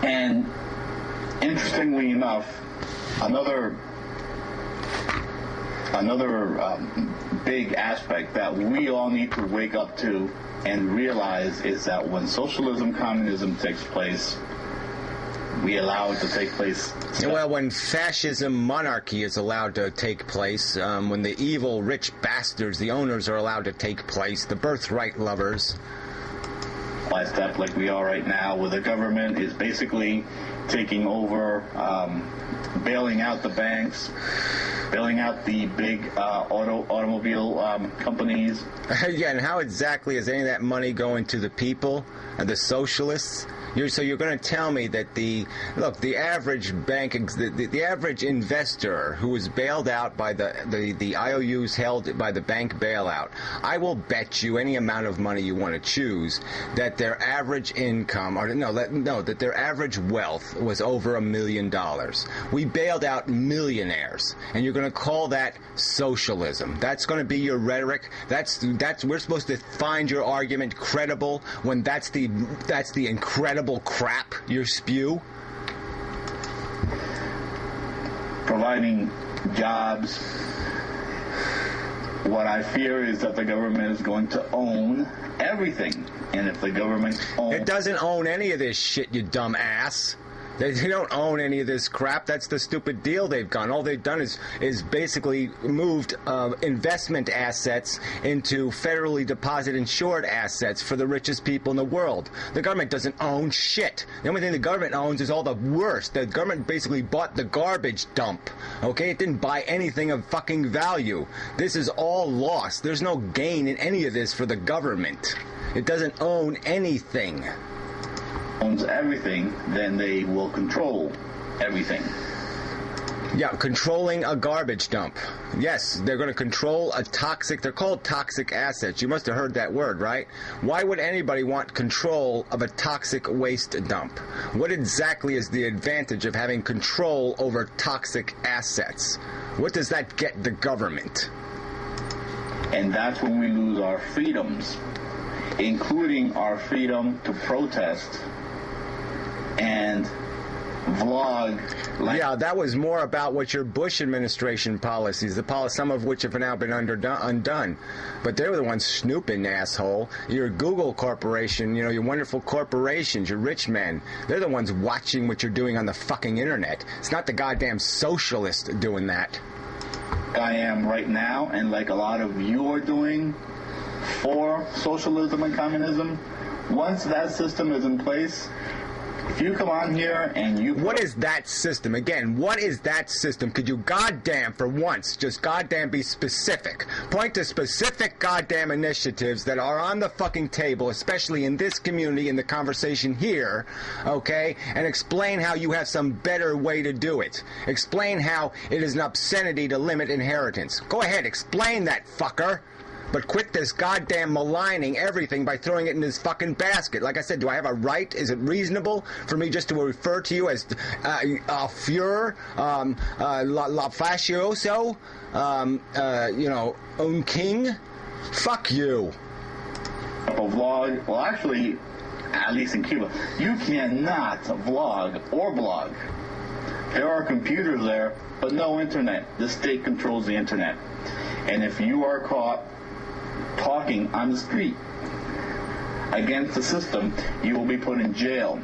And interestingly enough, another big aspect that we all need to wake up to and realize is that when socialism, communism takes place, we allow it to take place. Well, when fascism, monarchy is allowed to take place, when the evil, rich bastards, the owners, are allowed to take place, the birthright lovers. By step like we are right now, where the government is basically taking over, bailing out the banks, bailing out the big automobile companies. Yeah, and how exactly is any of that money going to the people and the socialists? So you're going to tell me that the average bank, the average investor who was bailed out by the IOUs held by the bank bailout, I will bet you any amount of money you want to choose that their average income, that their average wealth was over $1 million. We bailed out millionaires, and you're going to call that socialism. That's going to be your rhetoric. That's we're supposed to find your argument credible when that's the incredible crap you spew. Providing jobs. What I fear is that the government is going to own everything. And if the government owns... It doesn't own any of this shit, you dumb ass. They don't own any of this crap. That's the stupid deal they've done. All they've done is basically moved investment assets into federally deposit insured assets for the richest people in the world. The government doesn't own shit. The only thing the government owns is all the worst. The government basically bought the garbage dump. Okay? It didn't buy anything of fucking value. This is all lost. There's no gain in any of this for the government. It doesn't own anything. Owns everything, then they will control everything. Yeah, controlling a garbage dump. Yes, they're going to control they're called toxic assets. You must have heard that word, right? Why would anybody want control of a toxic waste dump? What exactly is the advantage of having control over toxic assets? What does that get the government? And that's when we lose our freedoms, including our freedom to protest and vlog. Yeah, that was more about what your Bush administration policies, some of which have now been undone. But they were the ones snooping, asshole. Your Google corporation, your wonderful corporations, your rich men, they're the ones watching what you're doing on the fucking internet. It's not the goddamn socialist doing that. I am right now, and like a lot of you are doing for socialism and communism, once that system is in place, if you come on here and you... What is that system? Again, what is that system? Could you goddamn, for once, just goddamn be specific? Point to specific goddamn initiatives that are on the fucking table, especially in this community, in the conversation here, okay? And explain how you have some better way to do it. Explain how it is an obscenity to limit inheritance. Go ahead, explain that, fucker. But quit this goddamn maligning everything by throwing it in this fucking basket. Like I said, do I have a right? Is it reasonable for me just to refer to you as Fuhrer, La Fascioso, Un King? Fuck you. A vlog, well, actually, at least in Cuba, you cannot vlog or blog. There are computers there, but no internet. The state controls the internet. And if you are caught talking on the street against the system, you will be put in jail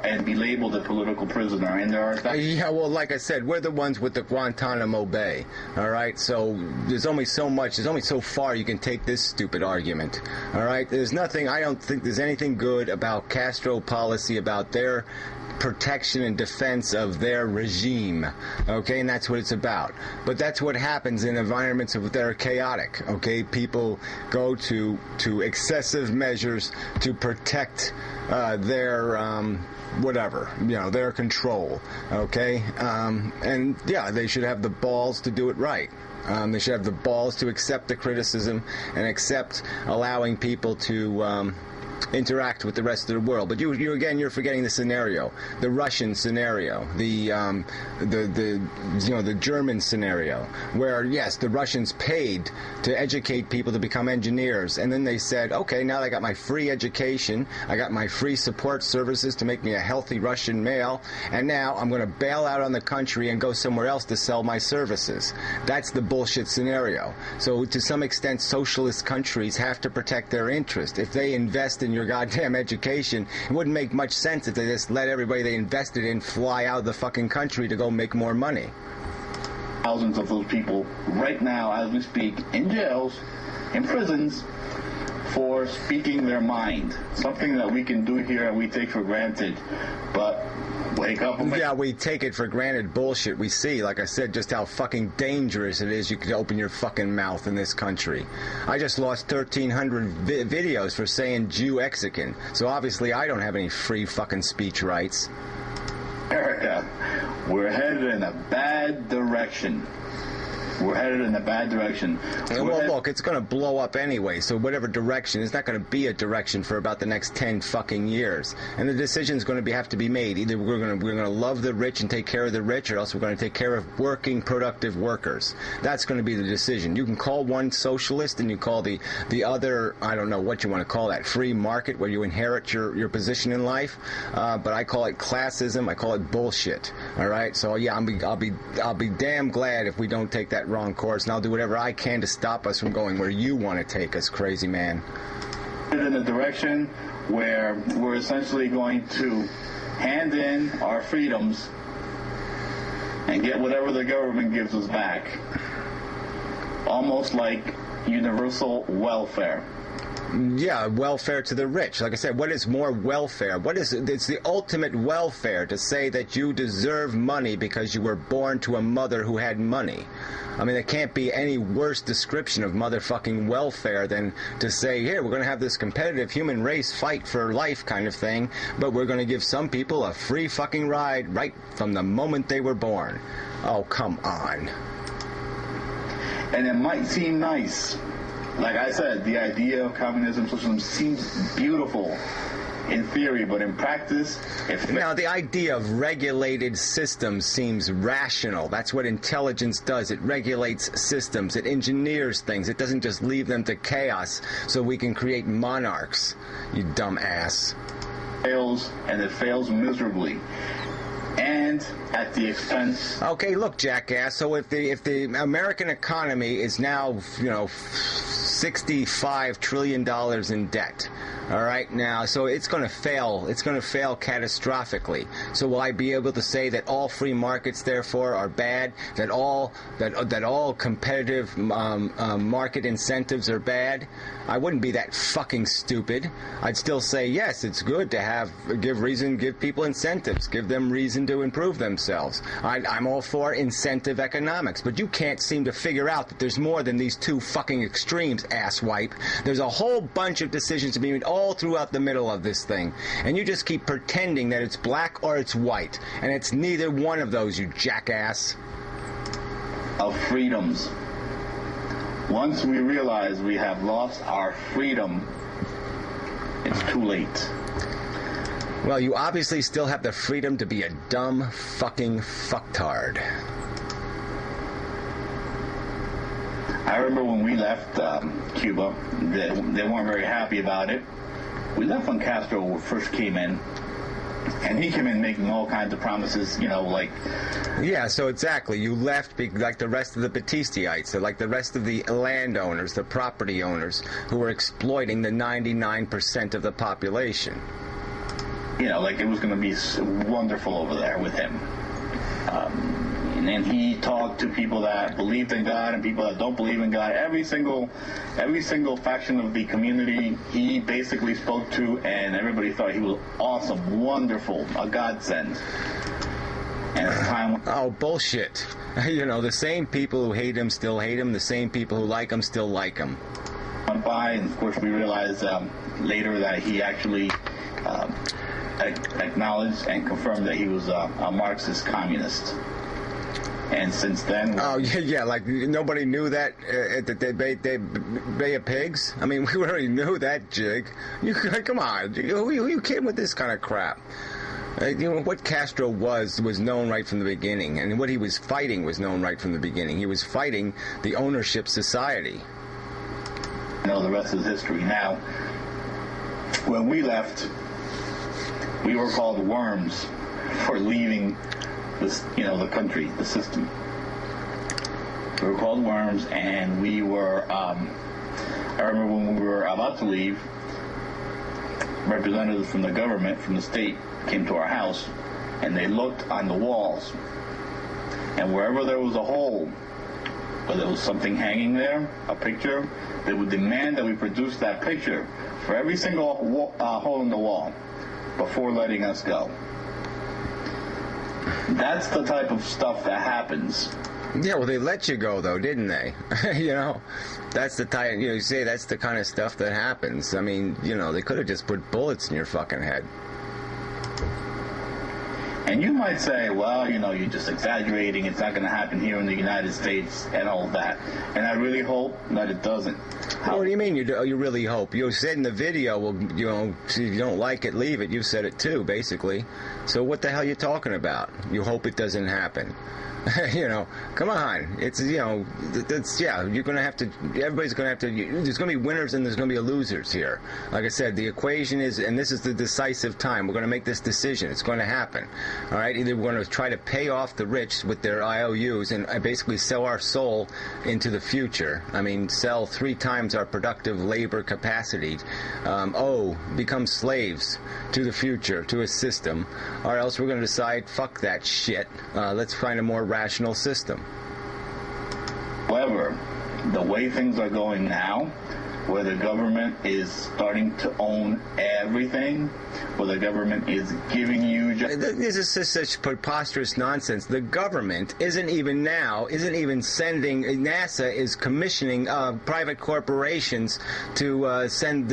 and be labeled a political prisoner. And there are... Yeah, well, like I said, we're the ones with the Guantanamo Bay, all right? So there's only so far you can take this stupid argument, all right? I don't think there's anything good about Castro policy, about their protection and defense of their regime, okay? And that's what it's about. But that's what happens in environments that are chaotic, okay? People go to excessive measures to protect their their control, okay? And yeah, they should have the balls to do it right. They should have the balls to accept the criticism and accept allowing people to interact with the rest of the world. But you're forgetting the scenario, the Russian scenario, the German scenario, where yes, the Russians paid to educate people to become engineers, and then they said, okay, now I got my free education, I got my free support services to make me a healthy Russian male, and now I'm going to bail out on the country and go somewhere else to sell my services. That's the bullshit scenario. So to some extent, socialist countries have to protect their interest. If they invest in your goddamn education, it wouldn't make much sense if they just let everybody they invested in fly out of the fucking country to go make more money. Thousands of those people right now, as we speak, in jails, in prisons, for speaking their mind. Something that we can do here and we take for granted. But wake up. Yeah, we take it for granted bullshit. We see, like I said, just how fucking dangerous it is you can open your fucking mouth in this country. I just lost 1,300 videos for saying Jew-Mexican. So obviously I don't have any free fucking speech rights. America, we're headed in a bad direction. We're headed in a bad direction. Well, look, it's going to blow up anyway, so whatever direction, it's not going to be a direction for about the next 10 fucking years. And the decision's going to have to be made. Either we're going to love the rich and take care of the rich, or else we're going to take care of working, productive workers. That's going to be the decision. You can call one socialist, and you call the other, I don't know what you want to call that, free market, where you inherit your position in life. But I call it classism. I call it bullshit. All right? So, yeah, I'll be damn glad if we don't take that wrong course, and I'll do whatever I can to stop us from going where you want to take us, crazy man. In a direction where we're essentially going to hand in our freedoms and get whatever the government gives us back. Almost like universal welfare. Yeah, welfare to the rich. Like I said, what is more welfare? It's the ultimate welfare to say that you deserve money because you were born to a mother who had money. I mean, there can't be any worse description of motherfucking welfare than to say, here, we're going to have this competitive human race fight for life kind of thing, but we're going to give some people a free fucking ride right from the moment they were born. Oh, come on. And it might seem nice. Like I said, the idea of communism, socialism seems beautiful in theory, but in practice, now the idea of regulated systems seems rational. That's what intelligence does. It regulates systems. It engineers things. It doesn't just leave them to chaos so we can create monarchs. You dumb ass. Fails, and it fails miserably. And at the expense. Okay, look, jackass. So if the American economy is now, $65 trillion in debt. All right, now, so it's going to fail. It's going to fail catastrophically. So will I be able to say that all free markets, therefore, are bad? That all competitive market incentives are bad? I wouldn't be that fucking stupid. I'd still say yes, it's good to give people incentives, give them reason to improve themselves. I'm all for incentive economics, but you can't seem to figure out that there's more than these two fucking extremes, asswipe. There's a whole bunch of decisions to be made all throughout the middle of this thing, and you just keep pretending that it's black or it's white, and it's neither one of those, you jackass. Of freedoms. Once we realize we have lost our freedom, it's too late. Well, you obviously still have the freedom to be a dumb fucking fucktard. I remember when we left Cuba, they weren't very happy about it. We left when Castro first came in, and he came in making all kinds of promises, like... Yeah, so exactly. You left like the rest of the Batistiites, so like the rest of the landowners, the property owners, who were exploiting the 99% of the population. Like it was going to be wonderful over there with him. And then he talked to people that believed in God and people that don't believe in God. Every single faction of the community he basically spoke to, and everybody thought he was awesome, wonderful, a godsend. And it's time. Oh, bullshit. The same people who hate him still hate him. The same people who like him still like him. Went by, and of course we realized later that he actually acknowledged and confirmed that he was a Marxist communist. And since then... Oh, yeah, like nobody knew that at the Bay of Pigs? I mean, we already knew that jig. Come on, who are you kidding with this kind of crap? What Castro was known right from the beginning, and what he was fighting was known right from the beginning. He was fighting the ownership society. The rest is history. Now, when we left, we were called worms for leaving the country, the system. We were called worms, and we were, I remember when we were about to leave, representatives from the government, from the state, came to our house, and they looked on the walls, and wherever there was a hole, or there was something hanging there, a picture, they would demand that we produce that picture for every single hole in the wall before letting us go. That's the type of stuff that happens. Yeah, well, they let you go, though, didn't they? That's the type, you say that's the kind of stuff that happens. I mean, they could have just put bullets in your fucking head. And you might say, well, you're just exaggerating. It's not going to happen here in the United States and all that. And I really hope that it doesn't. What do you mean you really hope? You said in the video, well, if you don't like it, leave it. You said it too, basically. So what the hell are you talking about? You hope it doesn't happen. Come on. It's, you're going to have to, everybody's going to have to, there's going to be winners and there's going to be losers here. Like I said, the equation is, and this is the decisive time, we're going to make this decision. It's going to happen. All right? Either we're going to try to pay off the rich with their IOUs and basically sell our soul into the future. I mean, sell 3 times our productive labor capacity. Become slaves to the future, to a system. Or else we're going to decide, fuck that shit. Let's find a more rational system. However, the way things are going now, where the government is starting to own everything, where the government is giving you... This is just such preposterous nonsense. The government isn't even sending... NASA is commissioning private corporations to send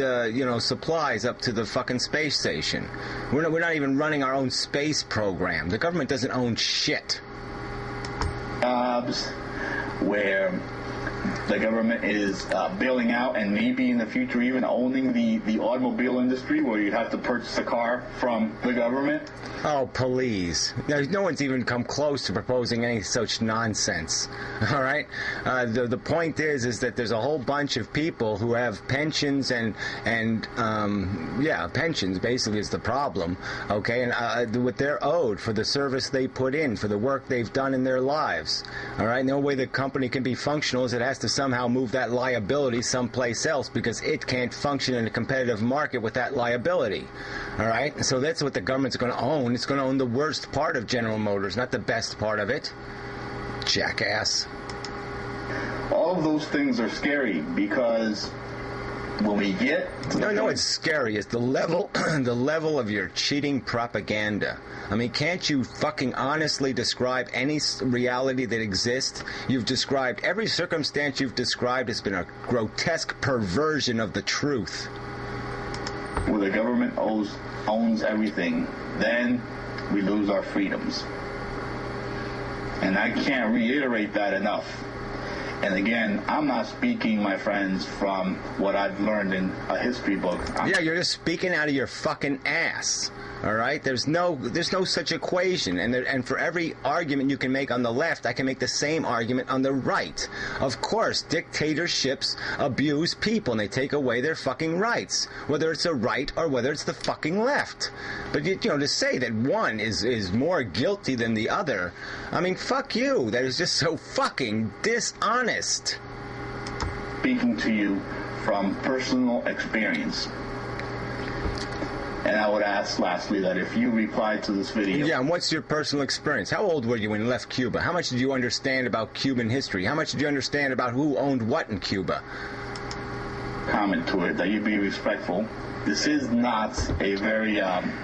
supplies up to the fucking space station. We're not even running our own space program. The government doesn't own shit. Jobs where the government is bailing out and maybe in the future even owning the automobile industry, where you have to purchase a car from the government. Oh, please. No one's even come close to proposing any such nonsense. All right? The point is that there's a whole bunch of people who have pensions and pensions basically is the problem, okay? And what they're owed for the service they put in, for the work they've done in their lives. All right? No way the company can be functional is it has to somehow move that liability someplace else because it can't function in a competitive market with that liability. All right? So that's what the government's going to own. It's going to own the worst part of General Motors, not the best part of it. Jackass. All of those things are scary because when we get to no, it's scary. It's the level of your cheating propaganda. I mean, can't you fucking honestly describe any reality that exists? You've described every circumstance you've described has been a grotesque perversion of the truth. Where the government owns everything, then we lose our freedoms. And I can't reiterate that enough. And again, I'm not speaking, my friends, from what I've learned in a history book. You're just speaking out of your fucking ass. All right? There's no such equation. And for every argument you can make on the left, I can make the same argument on the right. Of course, dictatorships abuse people and they take away their fucking rights, whether it's the right or whether it's the fucking left. But to say that one is more guilty than the other, I mean, fuck you. That is just so fucking dishonest. Speaking to you from personal experience. And I would ask, lastly, that if you replied to this video... Yeah, and what's your personal experience? How old were you when you left Cuba? How much did you understand about Cuban history? How much did you understand about who owned what in Cuba? Comment to it, that you be respectful, This is not a very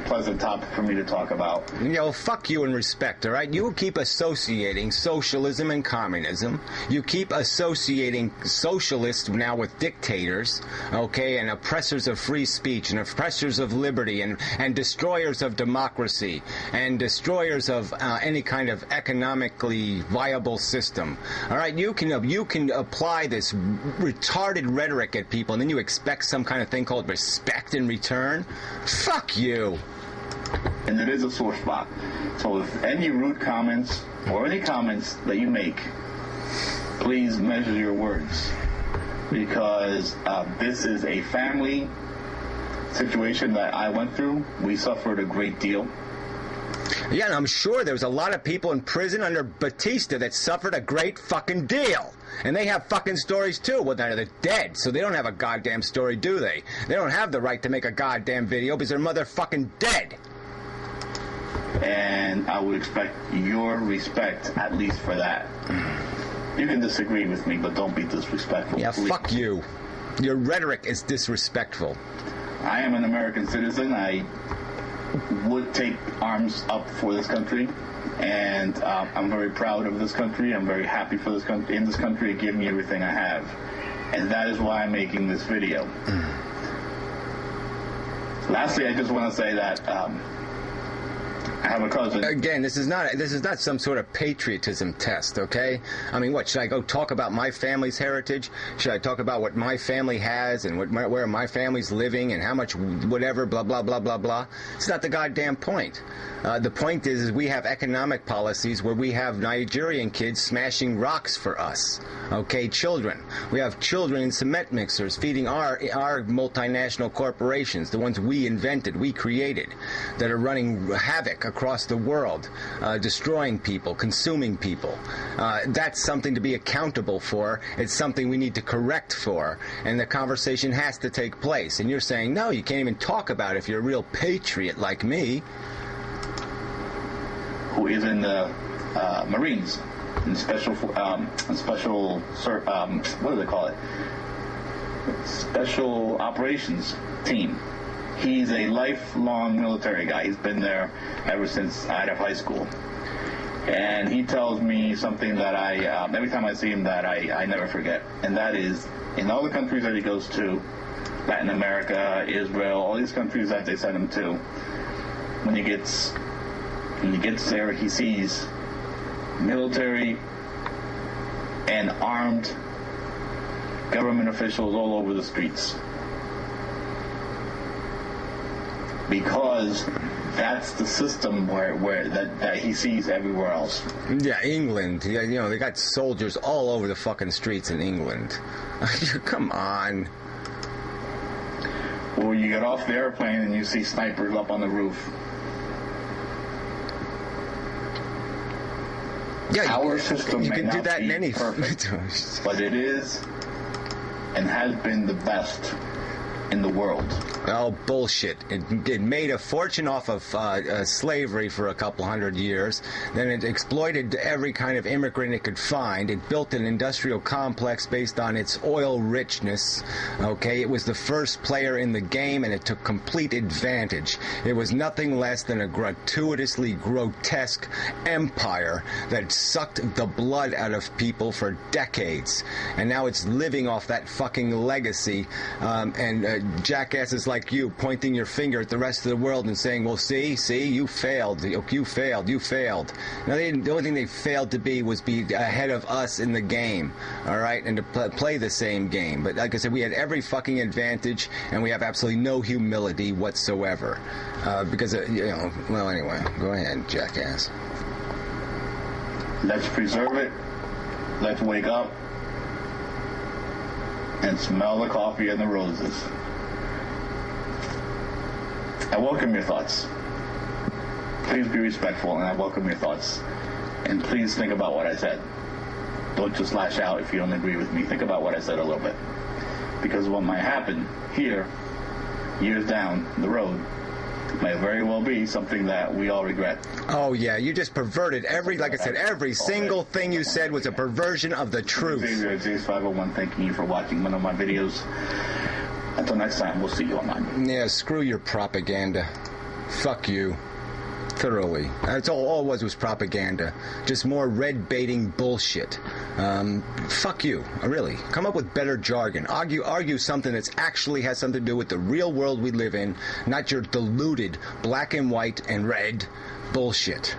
pleasant topic for me to talk about. Fuck you in respect, all right? You keep associating socialism and communism. You keep associating socialists now with dictators, okay, and oppressors of free speech and oppressors of liberty and destroyers of democracy and destroyers of any kind of economically viable system. All right, you can apply this retarded rhetoric at people, and then you expect some kind of thing called respect in return? Fuck you. And it is a sore spot. So if any rude comments or any comments that you make, please measure your words. Because this is a family situation that I went through. We suffered a great deal. Yeah, and I'm sure there was a lot of people in prison under Batista that suffered a great fucking deal. And they have fucking stories too. Well, they're dead, so they don't have a goddamn story, do they? They don't have the right to make a goddamn video because they're motherfucking dead. And I would expect your respect, at least for that. You can disagree with me, but don't be disrespectful. Yeah, please. Fuck you. Your rhetoric is disrespectful. I am an American citizen. I would take arms up for this country. And I'm very proud of this country. I'm very happy for this country. In this country, it gave me everything I have, and that is why I'm making this video. Lastly, I just want to say that I have a cousin. Again, this is not some sort of patriotism test, okay? I mean, what, should I go talk about my family's heritage? Should I talk about what my family has and where my family's living and how much whatever, blah, blah, blah, blah, blah? It's not the goddamn point. The point is we have economic policies where we have Nigerian kids smashing rocks for us, okay, children. We have children in cement mixers feeding our multinational corporations, the ones we invented, we created, that are running havoc across the world, destroying people, consuming people. That's something to be accountable for. It's something we need to correct for, and the conversation has to take place. And you're saying, no, you can't even talk about it if you're a real patriot like me. Who is in the Marines, in special, what do they call it? Special operations team. He's a lifelong military guy. He's been there ever since out of high school. And he tells me something that every time I see him, that I never forget. And that is, in all the countries that he goes to, Latin America, Israel, all these countries that they send him to, when he gets there, he sees military and armed government officials all over the streets. Because that's the system that he sees everywhere else. Yeah, England. Yeah, they got soldiers all over the fucking streets in England. Come on. Or you get off the airplane and you see snipers up on the roof. Yeah, our system you may can not do that be in any perfect, but it is and has been the best in the world. Oh, bullshit. It made a fortune off of slavery for a couple hundred years. Then it exploited every kind of immigrant it could find. It built an industrial complex based on its oil richness. Okay, it was the first player in the game, and it took complete advantage. It was nothing less than a gratuitously grotesque empire that sucked the blood out of people for decades. And now it's living off that fucking legacy. Jackasses like you pointing your finger at the rest of the world and saying, well, see, you failed. You failed. Now, the only thing they failed to be was be ahead of us in the game, all right, and to play the same game. But like I said, we had every fucking advantage, and we have absolutely no humility whatsoever. Because, well, anyway, go ahead, jackass. Let's preserve it. Let's wake up and smell the coffee and the roses. I welcome your thoughts. Please be respectful, and I welcome your thoughts. And please think about what I said. Don't just lash out if you don't agree with me. Think about what I said a little bit. Because what might happen here, years down the road, might very well be something that we all regret. Oh, yeah, you just perverted like I said, every single thing you said was a perversion of the truth. Xavier 501, thanking you for watching one of my videos. Until next time, we'll see you online. Yeah, screw your propaganda. Fuck you. Thoroughly. That's all it was propaganda. Just more red-baiting bullshit. Fuck you. Really. Come up with better jargon. Argue something that actually has something to do with the real world we live in, not your diluted black and white and red bullshit.